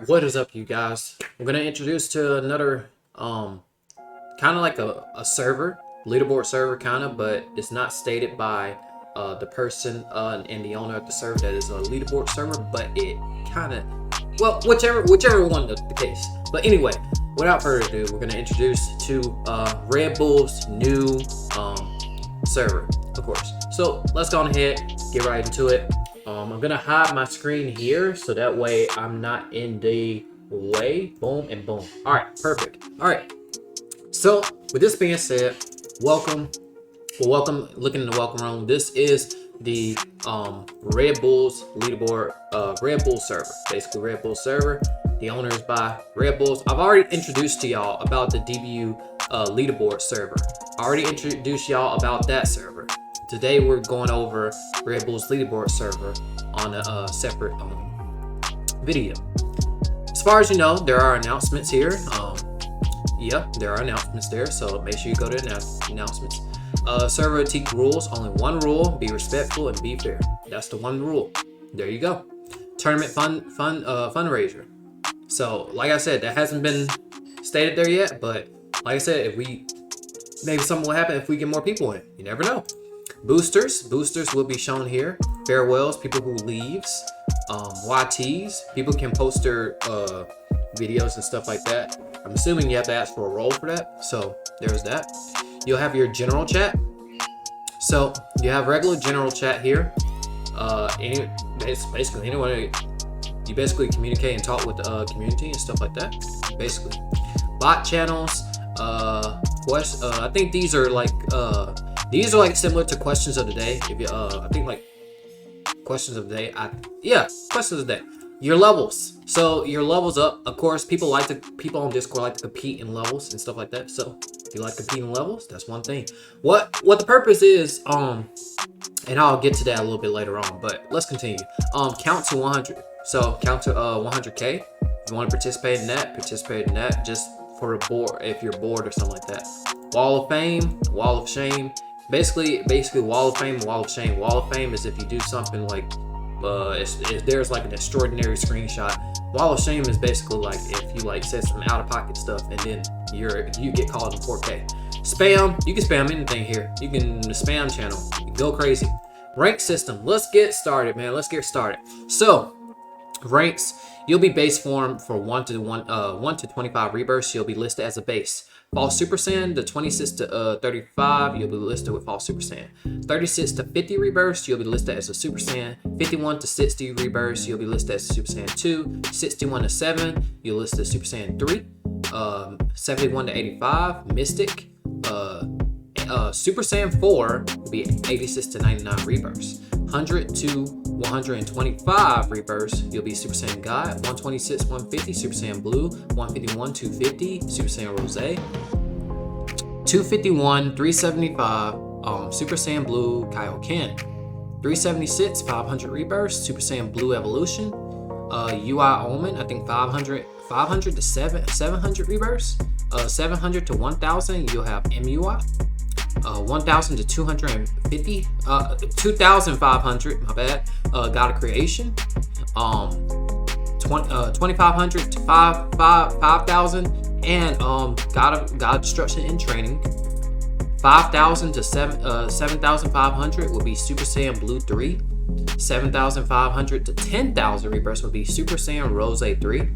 What is up, you guys? I'm gonna introduce to another kind of like a server, leaderboard server kind of, but it's not stated by the person and the owner of the server that is a leaderboard server, but it kind of, well, whichever one the case. But anyway, without further ado, we're gonna introduce to Redbulls new server, of course. So let's go on ahead, get right into it. I'm gonna hide my screen here so that way I'm not in the way. Boom and boom. All right, perfect. All right. So with this being said, welcome. Looking in the welcome room. This is the Redbulls leaderboard, Redbulls server. Basically, Redbulls server. The owner is by Redbulls. I've already introduced to y'all about the DBU leaderboard server. I already introduced y'all about that server. Today we're going over Redbulls leaderboard server on a separate video. As far as you know, there are announcements here. Yeah, there are announcements there, so make sure you go to announcements. Server teach rules. Only one rule: be respectful and be fair. That's the one rule. There you go. Tournament fundraiser. So, like I said, that hasn't been stated there yet, but like I said, if we maybe something will happen if we get more people in. You never know. Boosters will be shown here. Farewells, people who leaves. YTs, people can post their videos and stuff like that. I'm assuming you have to ask for a role for that, so there's that. You'll have your general chat. So you have regular general chat here. Basically anyone, you basically communicate and talk with the community and stuff like that. Basically, bot channels. I think these are like similar to questions of the day. If you I think like questions of the day. Questions of the day. Your levels. So your levels up. Of course, people on Discord like to compete in levels and stuff like that. So if you like competing levels, that's one thing. What the purpose is, and I'll get to that a little bit later on, but let's continue. Count to 100. So count to 100K. If you want to participate in that, just for the board, if you're bored or something like that. Wall of fame, wall of shame. Basically wall of fame, wall of shame. Wall of fame is if you do something like if there's like an extraordinary screenshot. Wall of shame is basically like if you like said some out of pocket stuff and then you get called in 4K. Spam, you can spam anything here. You can spam channel, you can go crazy. Rank system. Let's get started, man. Let's get started. So ranks, you'll be base form for 1 to 25 rebirths. You'll be listed as a base. False Super Saiyan, the 26 to 35, you'll be listed with False Super Saiyan. 36 to 50 rebirths, you'll be listed as a Super Saiyan. 51 to 60 rebirths, you'll be listed as a Super Saiyan 2. 61 to 7, you'll list as Super Saiyan 3. 71 to 85, Mystic. Super Saiyan 4 will be 86 to 99 rebirths. 100 to 125 rebirths, you'll be Super Saiyan God. 126, 150, Super Saiyan Blue. 151, 250, Super Saiyan Rose. 251, 375, Super Saiyan Blue Kaioken. 376, 500 rebirths, Super Saiyan Blue Evolution. UI Omen, I think 500 to 700 rebirths. 700 to 1000, you'll have MUI. 1000 to 250, 2500, my bad, God of Creation. 2500 to 5000 and God of Destruction in Training. 5000 to 7500 will be Super Saiyan Blue 3. 7500 to 10,000 rebirths will be Super Saiyan Rose 3.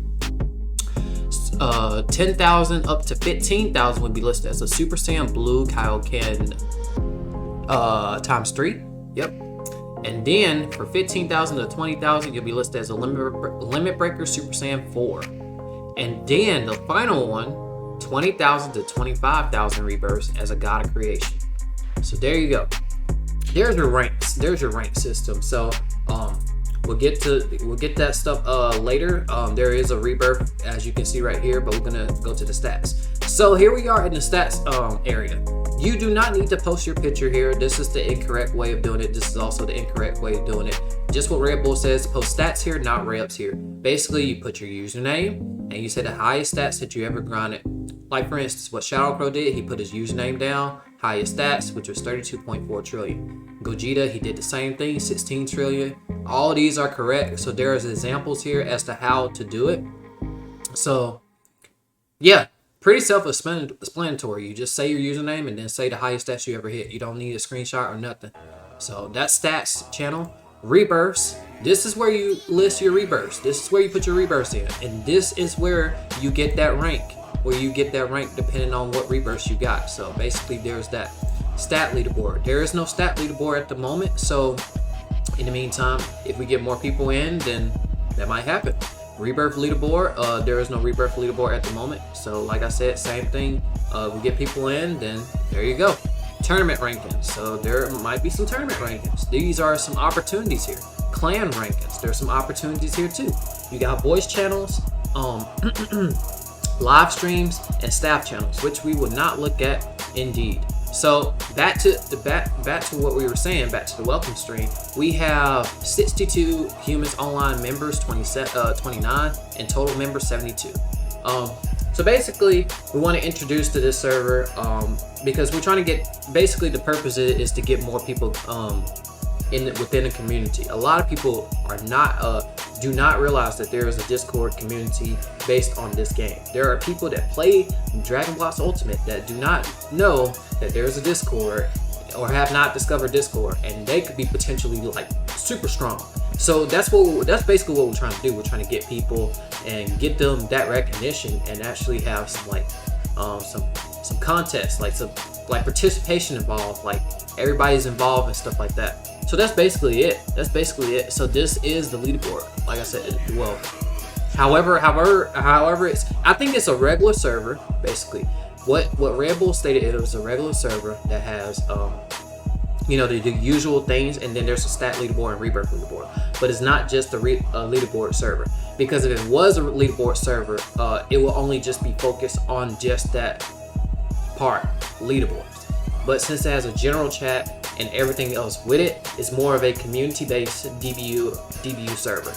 10,000 up to 15,000 would be listed as a Super Saiyan Blue Kaioken times 3. Yep. And then for 15,000 to 20,000, you'll be listed as a Limit Breaker Super Saiyan 4. And then the final one, 20,000 to 25,000 rebirths as a God of Creation. So there you go. There's your ranks. There's your rank system. So we'll get that stuff later. There is a rebirth, as you can see right here, but we're gonna go to the stats. So here we are in the stats area. You do not need to post your picture here. This is the incorrect way of doing it. This is also the incorrect way of doing it. Just what Redbull says, post stats here, not reps here. Basically, you put your username and you say the highest stats that you ever grinded. Like for instance, what Shadow Crow did, he put his username down, highest stats, which was 32.4 trillion. Gogeta, he did the same thing, 16 trillion. All of these are correct. So there's examples here as to how to do it. So yeah, pretty self-explanatory. You just say your username and then say the highest stats you ever hit. You don't need a screenshot or nothing. So that's stats channel. Rebirths. This is where you list your rebirths. This is where you put your rebirths in. And this is where you get that rank. Where you get that rank depending on what rebirths you got. So basically there's that stat leaderboard. There is no stat leaderboard at the moment. So in the meantime, if we get more people in, then that might happen. Rebirth leaderboard, there is no rebirth leaderboard at the moment. So like I said, same thing. We get people in, then there you go. Tournament rankings. So there might be some tournament rankings. These are some opportunities here. Clan rankings. There's some opportunities here too. You got voice channels, live streams, and staff channels, which we would not look at Indeed. So back to what we were saying, back to the welcome stream. We have 62 humans online members, 29, and total members 72. So basically, we want to introduce to this server because we're trying to get. Basically, the purpose is to get more people within the community. A lot of people are do not realize that there is a Discord community based on this game. There are people that play Dragon Blast Ultimate that do not know that there is a Discord or have not discovered Discord, and they could be potentially like super strong. So that's basically what we're trying to do. We're trying to get people and get them that recognition and actually have some like some contests, like some like participation involved, like everybody's involved and stuff like that. So that's basically it. So this is the leaderboard. Like I said, well, however, I think it's a regular server. Basically, what Redbulls stated, it was a regular server that has the usual things, and then there's a stat leaderboard and rebirth leaderboard. But it's not just a leaderboard server, because if it was a leaderboard server, it will only just be focused on just that part, leaderboards. But since it has a general chat and everything else with it, it's more of a community-based DBU server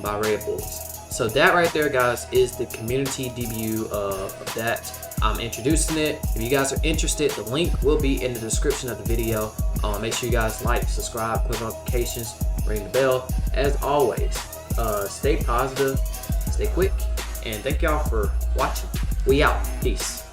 by Redbulls. So that right there, guys, is the community DBU of that. I'm introducing it. If you guys are interested, the link will be in the description of the video. Make sure you guys like, subscribe, put notifications, ring the bell. As always, stay positive, stay quick, and thank y'all for watching. We out. Peace.